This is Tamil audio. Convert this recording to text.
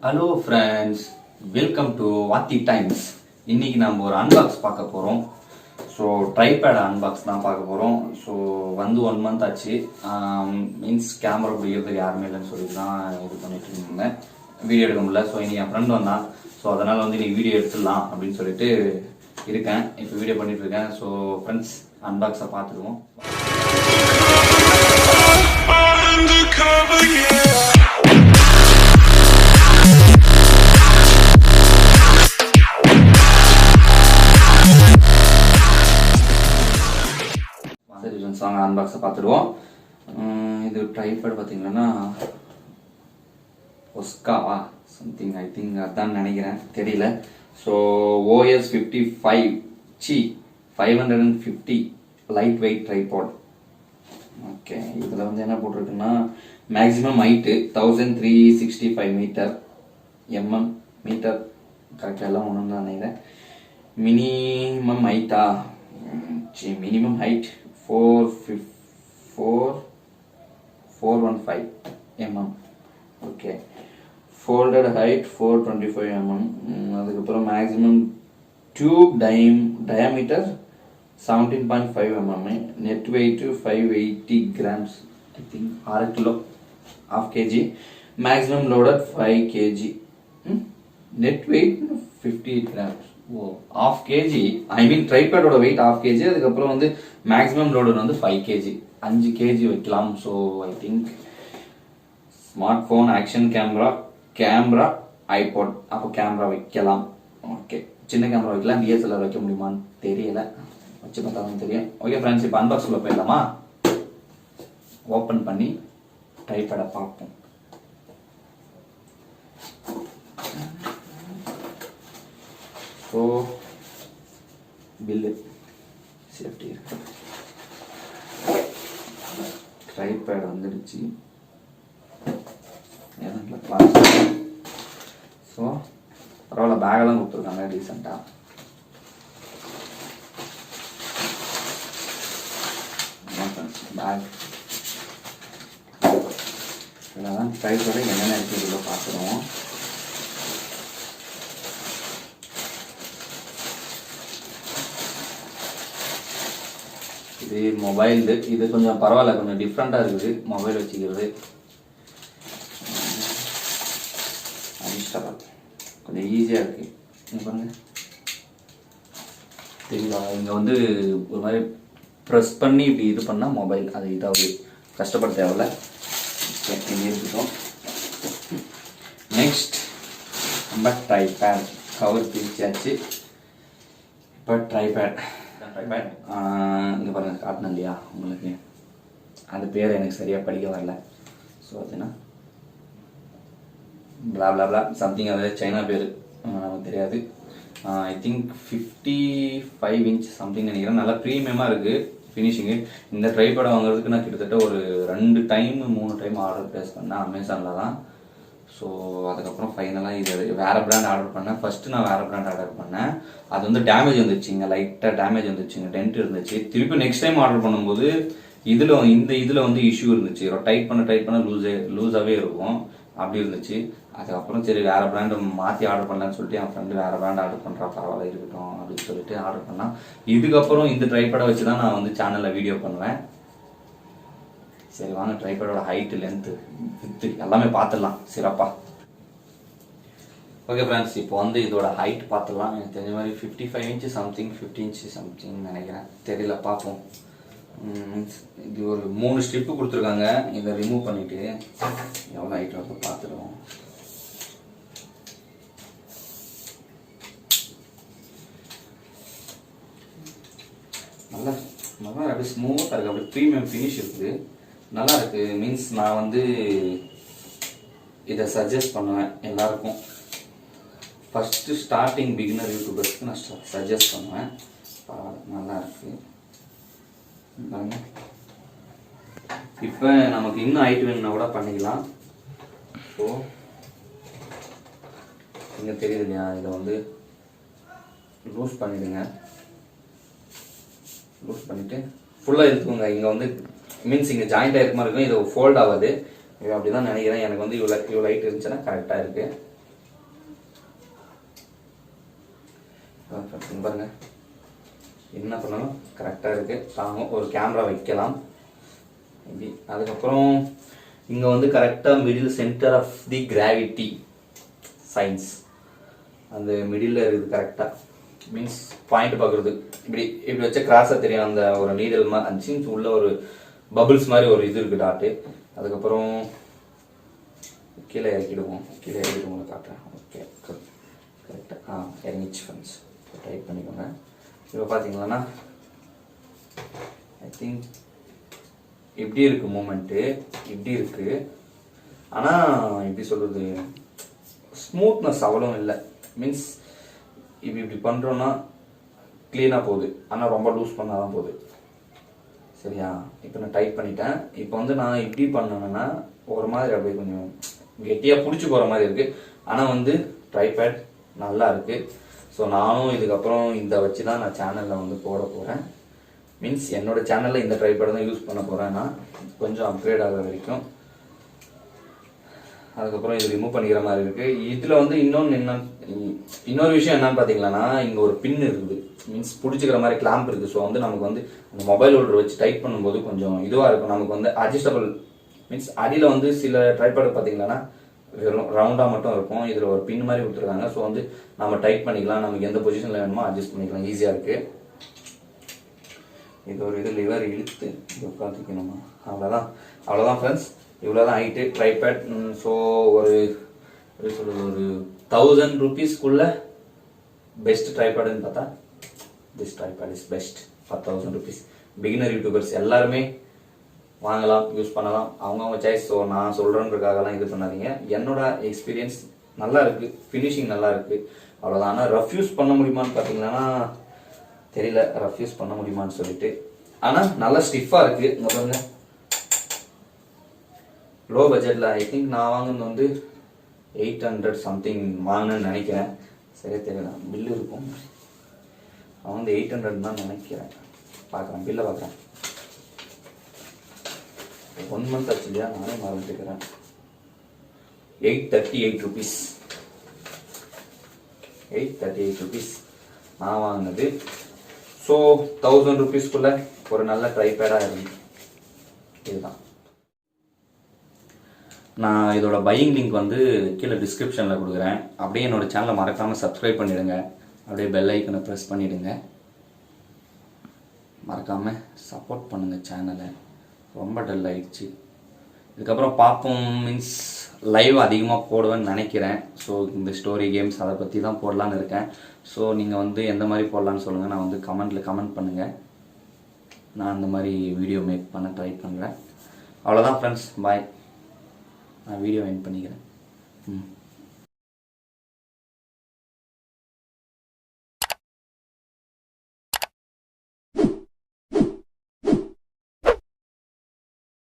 Hello friends, welcome to Vaathi times. இன்னைக்கு நம்ம ஒரு அன்பாக்ஸ் பார்க்க போகிறோம். ஸோ ட்ரைபேட் அன்பாக்ஸ் தான் பார்க்க போகிறோம். ஸோ வந்து 1 month ஆச்சு. மீன்ஸ் கேமரா பிடிக்கிறதுக்கு யாருமே இல்லைன்னு சொல்லிட்டு தான் இது பண்ணிட்டு இருந்தேன், வீடியோ எடுக்க முடியல. ஸோ இன்னைக்கு என் ஃப்ரெண்ட் வந்தான். ஸோ அதனால் வந்து இன்னைக்கு வீடியோ எடுத்துடலாம் அப்படின்னு சொல்லிட்டு இருக்கேன். இப்போ வீடியோ பண்ணிட்டு இருக்கேன். ஸோ ஃப்ரெண்ட்ஸ், அன்பாக்ஸை பார்த்துக்குவோம். வாங்க அன்பாக்ஸை பார்த்துடுவோம். இது ட்ரைபேட் பார்த்தீங்கன்னா ஒஸ்காவா சம்திங், ஐ திங்க் அதான் நினைக்கிறேன், தெரியல. So OS 550 light weight tripod. Okay, இதில் வந்து என்ன போட்டிருக்குன்னா மேக்ஸிமம் ஹைட்டு 1365 மீட்டர், மீட்டர் கரெக்டாக எல்லாம் ஒன்று தான் நினைக்கிறேன். மினிமம் ஹைட்டா, minimum height 415 mm. Okay, folded height 425 mm. அதுக்கப்புறம் maximum tube diameter 17.5 mm. Net weight 580 grams, I think 6 kilo, ½ kg. Maximum loaded 5 kg. Net weight 58 grams. Oh, ½ kg, I mean ட்ரைபேடோட வெயிட் ½ kg. அதுக்கப்புறம் வந்து மேக்ஸிமம் லோடர் வந்து 5 kg, 5 kg வைக்கலாம். So I think smart phone, action camera iPad, அப்போ கேமரா வைக்கலாம். ஓகே, சின்ன கேமரா வைக்கலாம், DSLR வைக்க முடியுமான்னு தெரியல, வச்சு பார்த்தா தான் தெரியும். ஓகே ஃப்ரெண்ட்ஸ், இப்போ அன்பாக்ஸில் போயிடலாமா? ஓப்பன் பண்ணி ட்ரைபேடை பார்ப்போம். ஸோ பில்லு சேஃப்டி இருக்கு. ட்ரைபேட் வந்துடுச்சு. ஸோ பரவாயில்ல, பேக்கெல்லாம் கொடுத்துருக்காங்க டீசெண்டாக. பேக் இதெல்லாம் ட்ரைபேடு என்னென்ன இருக்குது பார்த்துருவோம். இது மொபைல், இது கொஞ்சம் பரவாயில்ல, கொஞ்சம் டிஃப்ரெண்டாக இருக்குது மொபைல் வச்சுக்கிறது. கொஞ்சம் ஈஸியாக இருக்குது. பாருங்க, தெரியல, இங்கே வந்து ஒரு மாதிரி ப்ரெஸ் பண்ணி இப்படி இது பண்ணால் மொபைல் அது இதாகுது, கஷ்டப்பட தேவையில்ல. இங்கே இருக்கட்டும். நெக்ஸ்ட் நம்ம ட்ரைபேட் கவர் பிரிச்சாச்சு. இப்போ ட்ரைபேட் இங்கே பாருங்கள், காட்டணும் இல்லையா உங்களுக்கு, அது பேர் எனக்கு சரியாக படிக்க வரல. ஸோ அதுனா பிளா சம்திங், அது சைனா பேர், நமக்கு தெரியாது. ஐ திங்க் 55 inch சம்திங் நினைக்கிறேன். நல்லா ப்ரீமியமாக இருக்குது ஃபினிஷிங்கு. இந்த ட்ரைபேடை வாங்குறதுக்கு நான் கிட்டத்தட்ட ஒரு 2 டைம் 3 டைம் ஆர்டர் ப்ளேஸ் பண்ணேன் அமேசானில் தான். ஸோ அதுக்கப்புறம் ஃபைனலாக இது வேறு பிராண்ட் ஆர்டர் பண்ணேன். ஃபஸ்ட்டு நான் வேறு பிராண்ட் ஆர்டர் பண்ணேன், அது வந்து டேமேஜ் வந்துச்சுங்க, லைட்டாக டேமேஜ் வந்துச்சுங்க, டென்ட் இருந்துச்சு. திருப்பி நெக்ஸ்ட் டைம் ஆர்டர் பண்ணும்போது இதில் வந்து இஷ்யூ இருந்துச்சு, டைட் பண்ண லூஸாகவே இருக்கும், அப்படி இருந்துச்சு. அதுக்கப்புறம் சரி வேறு பிராண்டு மாற்றி ஆர்டர் பண்ணலான்னு சொல்லிட்டு என் ஃப்ரெண்டு வேறு பிராண்ட் ஆர்டர் பண்ணுறா, பரவாயில்ல இருக்கட்டும் அப்படின்னு சொல்லிட்டு ஆர்டர் பண்ணான். இதுக்கப்புறம் இந்த ட்ரைபேடை வச்சு தான் நான் வந்து சேனலில் வீடியோ பண்ணுவேன். சரி வாங்க, ட்ரைபேடோட ஹைட்டு, லென்த்து, வித்து எல்லாமே பார்த்துடலாம் சிறப்பாக. ஓகே ஃப்ரெண்ட்ஸ், இப்போ வந்து இதோட ஹைட் பார்த்துடலாம். எனக்கு தெரிஞ்ச மாதிரி 55 inch சம்திங், 50 inch சம்திங் நினைக்கிறேன், தெரியல, பார்ப்போம். இது ஒரு 3 ஸ்ட்ரிப்பு கொடுத்துருக்காங்க. இதை ரிமூவ் பண்ணிவிட்டு எவ்வளோ ஹைட் வந்து பார்த்துடுவோம். நல்லா அப்படியே ஸ்மூத்தாக இருக்குது, அப்படியே ப்ரீமியம் ஃபினிஷ் இருக்குது, நல்லா இருக்குது. மீன்ஸ் நான் வந்து இதை சஜஸ்ட் பண்ணுவேன் எல்லாருக்கும். ஃபஸ்ட்டு ஸ்டார்டிங் பிகினர் யூடியூபர்ஸ்க்கு நான் சஜஸ்ட் பண்ணுவேன். நல்லா இருக்குது. இப்போ நமக்கு இன்னும் ஹைட் வேணும்னா கூட பண்ணிக்கலாம். ஸோ இங்கே தெரியுது இல்லையா, இதை வந்து லூஸ் பண்ணிடுங்க. லூஸ் பண்ணிவிட்டு ஃபுல்லாக எடுத்துக்கோங்க. இங்கே வந்து மீன்ஸ் இங்கே ஜாயிண்ட் ஆகிருக்க மாதிரி இருக்கும், இது ஃபோல்ட் ஆகாது. இது அப்படி தான் நினைக்கிறேன். எனக்கு வந்து இவ்வளோ லைட் இருந்துச்சுன்னா கரெக்டாக இருக்குது. பாருங்க என்ன பண்ணாலும் கரெக்டாக இருக்குது. தாங்க ஒரு கேமரா வைக்கலாம் இப்படி. அதுக்கப்புறம் இங்கே வந்து கரெக்டாக middle centre of the gravity science அந்த மிடில் இருக்குது கரெக்டாக. மீன்ஸ் பாயிண்ட் பார்க்குறது இப்படி இப்படி வச்ச கிராஸாக தெரியும். அந்த ஒரு நீடல் மாதிரி இருந்துச்சு உள்ள ஒரு பபிள்ஸ் மாதிரி ஒரு இது இருக்குது டாட்டு. அதுக்கப்புறம் கீழே இறக்கிடுவோம். கீழே இறக்கிட்டு உங்களை காட்டுறேன். ஓகே கரெக்டாக இறங்கிச்சு ஃப்ரெண்ட்ஸ். டைப் பண்ணிக்கோங்க. இப்போ பார்த்தீங்களன்னா ஐ திங்க் இப்படி இருக்குது மூமெண்ட்டு, இப்படி இருக்குது. ஆனால் எப்படி சொல்கிறது, ஸ்மூத்னஸ் அவ்வளோ இல்லை. மீன்ஸ் இப்படி பண்ணுறோன்னா க்ளீனாக போகுது, ஆனால் ரொம்ப லூஸ் பண்ணால் தான் போகுது. சரியா? இப்போ நான் டைப் பண்ணிட்டேன். இப்போ வந்து நான் இப்படி பண்ணேன்னா ஒரு மாதிரி அப்படியே கொஞ்சம் கெட்டியாக பிடிச்சி போகிற மாதிரி இருக்குது. ஆனால் வந்து ட்ரைபேட் நல்லா இருக்குது. ஸோ நானும் இதுக்கப்புறம் இந்த வச்சு தான் நான் சேனலில் வந்து போட போகிறேன். மீன்ஸ் என்னோட சேனலில் இந்த ட்ரைபேட் தான் யூஸ் பண்ண போகிறேன் நான், கொஞ்சம் அப்கிரேட் ஆகிற வரைக்கும். அதுக்கப்புறம் இது ரிமூவ் பண்ணிக்கிற மாதிரி இருக்குது. இதில் வந்து இன்னொரு விஷயம் என்னன்னு பார்த்தீங்கன்னா, இங்கே ஒரு பின் இருக்குது. மீன்ஸ் பிடிச்சிக்கிற மாதிரி கிளாம்ப் இருக்குது. ஸோ வந்து நமக்கு வந்து அந்த மொபைல் ஹோல்டர் வச்சு டைப் பண்ணும்போது கொஞ்சம் இதுவாக இருக்கும். நமக்கு வந்து அட்ஜஸ்டபிள். மீன்ஸ் அடியில் வந்து சில ட்ரைபேட் பார்த்தீங்கன்னா வெறும் ரவுண்டாக மட்டும் இருக்கும். இதில் ஒரு பின் மாதிரி கொடுத்துருக்காங்க. ஸோ வந்து நம்ம டைப் பண்ணிக்கலாம், நமக்கு எந்த பொசிஷனில் வேணுமோ அட்ஜஸ்ட் பண்ணிக்கலாம், ஈஸியாக இருக்குது. இது ஒரு இது லிவர் இழுத்து இது உட்காந்துக்கணுமா, அவ்வளோதான் ஃப்ரெண்ட்ஸ். இவ்வளோ தான் ஹைட்டு ட்ரைபேட். ஸோ ஒரு எப்படி சொல்கிறது, ஒரு 1000 rupeesக்குள்ளே பெஸ்ட் ட்ரைபேடுன்னு பார்த்தா this tripod is best for 1000 rupees. Beginner YouTubers எல்லாருமே வாங்கலாம், யூஸ் பண்ணலாம், அவங்கவுங்க சாய்ஸ். ஸோ நான் சொல்கிறேன்றதுக்காகலாம் இது பண்ணாதீங்க. என்னோட எக்ஸ்பீரியன்ஸ் நல்லா இருக்குது, ஃபினிஷிங் நல்லா இருக்குது, அவ்வளோதான். ஆனால் ரஃப் யூஸ் பண்ண முடியுமான்னு பார்த்தீங்கன்னா தெரியல, ரஃப் யூஸ் பண்ண முடியுமான்னு சொல்லிட்டு. ஆனால் நல்லா ஸ்டிஃபாக இருக்குது. இங்கே பாருங்க, லோ பட்ஜெட்டில் ஐ திங்க் நான் வாங்கினது வந்து 800 சம்திங் வாங்கினேன்னு நினைக்கிறேன். சரியா தெரியல, பில்லு இருக்கும். நான் வந்து 800 தான் நினைக்கிறேன். பார்க்குறேன், பில்லை பார்க்குறேன். 1 month ஆச்சு இல்லையா, நானே மறந்துட்டுக்கிறேன். 838 rupees. 838 rupees நான் வாங்கினது. ஸோ 1000 rupeesக்குள்ளே ஒரு நல்ல ட்ரைபேடாக இருக்கு. இதுதான். நான் இதோட பையிங் லிங்க் வந்து கீழே டிஸ்கிரிப்ஷனில் கொடுக்குறேன். அப்படியே என்னோடய சேனலை மறக்காமல் சப்ஸ்கிரைப் பண்ணிவிடுங்க. அப்படியே பெல் ஐக்கனை ப்ரெஸ் பண்ணிவிடுங்க. மறக்காமல் சப்போர்ட் பண்ணுங்கள் சேனலை. ரொம்ப டல் ஆகிடுச்சு. இதுக்கப்புறம் பார்ப்போம். மீன்ஸ் லைவ் அதிகமாக போடுவேன்னு நினைக்கிறேன். ஸோ இந்த ஸ்டோரி கேம்ஸ் அதை பற்றி தான் போடலான்னு இருக்கேன். ஸோ நீங்கள் வந்து எந்த மாதிரி போடலான்னு சொல்லுங்கள். நான் வந்து கமெண்ட் பண்ணுங்கள். நான் அந்த மாதிரி வீடியோ மேக் பண்ண ட்ரை பண்ணுறேன். அவ்வளோதான் ஃப்ரெண்ட்ஸ், பாய். நான் வீடியோ எண்ட் பண்ணிக்கிறேன்.